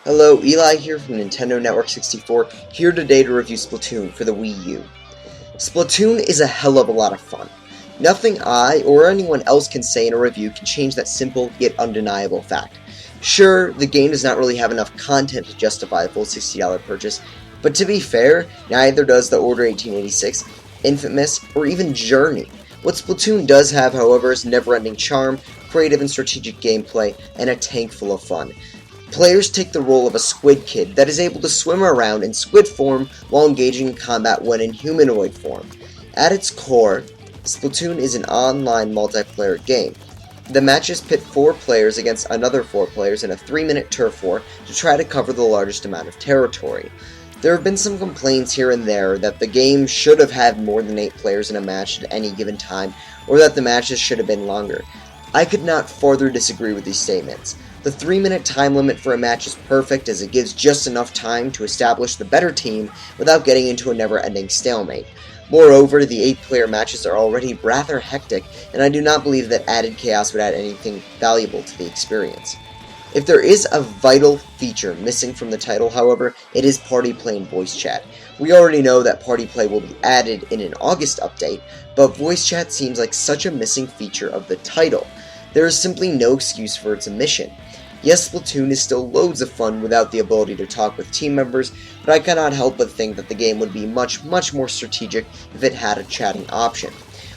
Hello, Eli here from Nintendo Network 64, here today to review Splatoon for the Wii U. Splatoon is a hell of a lot of fun. Nothing I or anyone else can say in a review can change that simple yet undeniable fact. Sure, the game does not really have enough content to justify a full $60 purchase, but to be fair, neither does the Order 1886, Infamous, or even Journey. What Splatoon does have, however, is never-ending charm, creative and strategic gameplay, and a tank full of fun. Players take the role of a squid kid that is able to swim around in squid form while engaging in combat when in humanoid form. At its core, Splatoon is an online multiplayer game. The matches pit 4 players against another 4 players in a 3-minute turf war to try to cover the largest amount of territory. There have been some complaints here and there that the game should have had more than 8 players in a match at any given time, or that the matches should have been longer. I could not further disagree with these statements. The 3-minute time limit for a match is perfect as it gives just enough time to establish the better team without getting into a never-ending stalemate. Moreover, the 8-player matches are already rather hectic, and I do not believe that added chaos would add anything valuable to the experience. If there is a vital feature missing from the title, however, it is Party Play and Voice Chat. We already know that Party Play will be added in an August update, but Voice Chat seems like such a missing feature of the title. There is simply no excuse for its omission. Yes, Splatoon is still loads of fun without the ability to talk with team members, but I cannot help but think that the game would be much more strategic if it had a chatting option.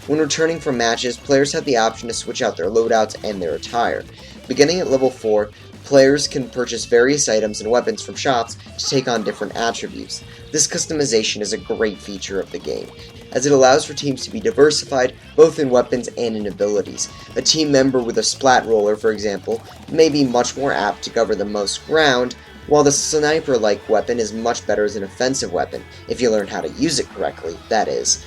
When returning from matches, players have the option to switch out their loadouts and their attire. Beginning at level 4, players can purchase various items and weapons from shops to take on different attributes. This customization is a great feature of the game, as it allows for teams to be diversified both in weapons and in abilities. A team member with a splat roller, for example, may be much more apt to cover the most ground, while the sniper-like weapon is much better as an offensive weapon, if you learn how to use it correctly, that is.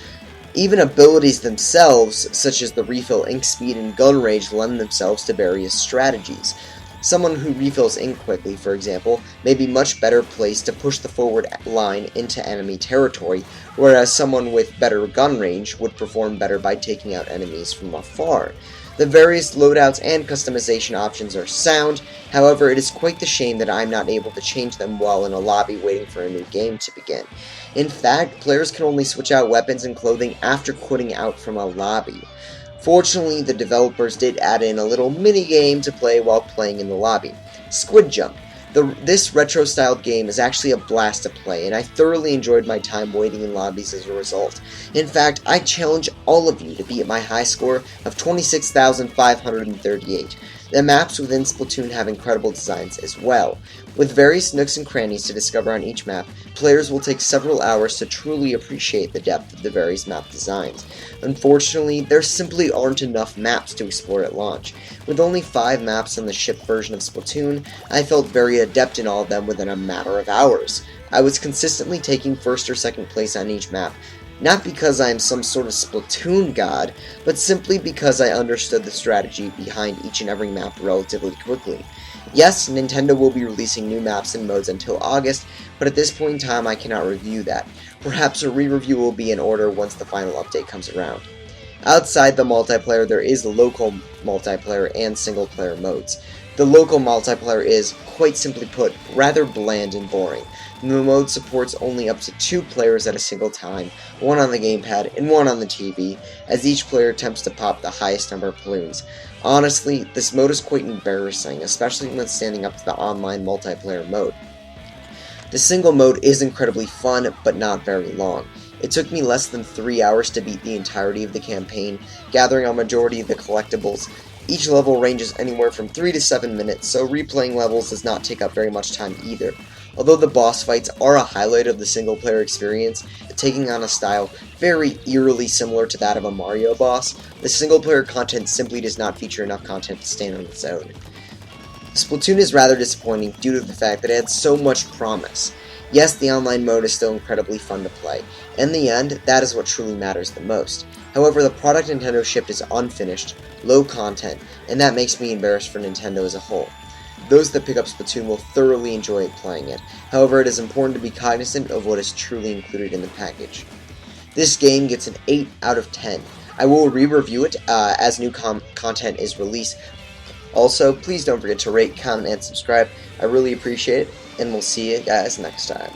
Even abilities themselves, such as the refill ink speed and gun range, lend themselves to various strategies. Someone who refills ink quickly, for example, may be much better placed to push the forward line into enemy territory, whereas someone with better gun range would perform better by taking out enemies from afar. The various loadouts and customization options are sound, however it is quite the shame that I am not able to change them while in a lobby waiting for a new game to begin. In fact, players can only switch out weapons and clothing after quitting out from a lobby. Fortunately, the developers did add in a little mini-game to play while playing in the lobby. Squid Jump. This retro-styled game is actually a blast to play, and I thoroughly enjoyed my time waiting in lobbies as a result. In fact, I challenge all of you to beat my high score of 26,538. The maps within Splatoon have incredible designs as well. With various nooks and crannies to discover on each map, players will take several hours to truly appreciate the depth of the various map designs. Unfortunately, there simply aren't enough maps to explore at launch. With only 5 maps on the shipped version of Splatoon, I felt very adept in all of them within a matter of hours. I was consistently taking first or second place on each map, not because I am some sort of Splatoon god, but simply because I understood the strategy behind each and every map relatively quickly. Yes, Nintendo will be releasing new maps and modes until August, but at this point in time I cannot review that. Perhaps a re-review will be in order once the final update comes around. Outside the multiplayer, there is local multiplayer and single-player modes. The local multiplayer is, quite simply put, rather bland and boring. The mode supports only up to 2 players at a single time, one on the gamepad and one on the TV, as each player attempts to pop the highest number of balloons. Honestly, this mode is quite embarrassing, especially when standing up to the online multiplayer mode. The single mode is incredibly fun, but not very long. It took me less than 3 hours to beat the entirety of the campaign, gathering a majority of the collectibles. Each level ranges anywhere from 3 to 7 minutes, so replaying levels does not take up very much time either. Although the boss fights are a highlight of the single-player experience, taking on a style very eerily similar to that of a Mario boss, the single-player content simply does not feature enough content to stand on its own. Splatoon is rather disappointing due to the fact that it had so much promise. Yes, the online mode is still incredibly fun to play. In the end, that is what truly matters the most. However, the product Nintendo shipped is unfinished, low content, and that makes me embarrassed for Nintendo as a whole. Those that pick up Splatoon will thoroughly enjoy playing it. However, it is important to be cognizant of what is truly included in the package. This game gets an 8 out of 10. I will re-review it as new content is released. Also, please don't forget to rate, comment, and subscribe. I really appreciate it, and we'll see you guys next time.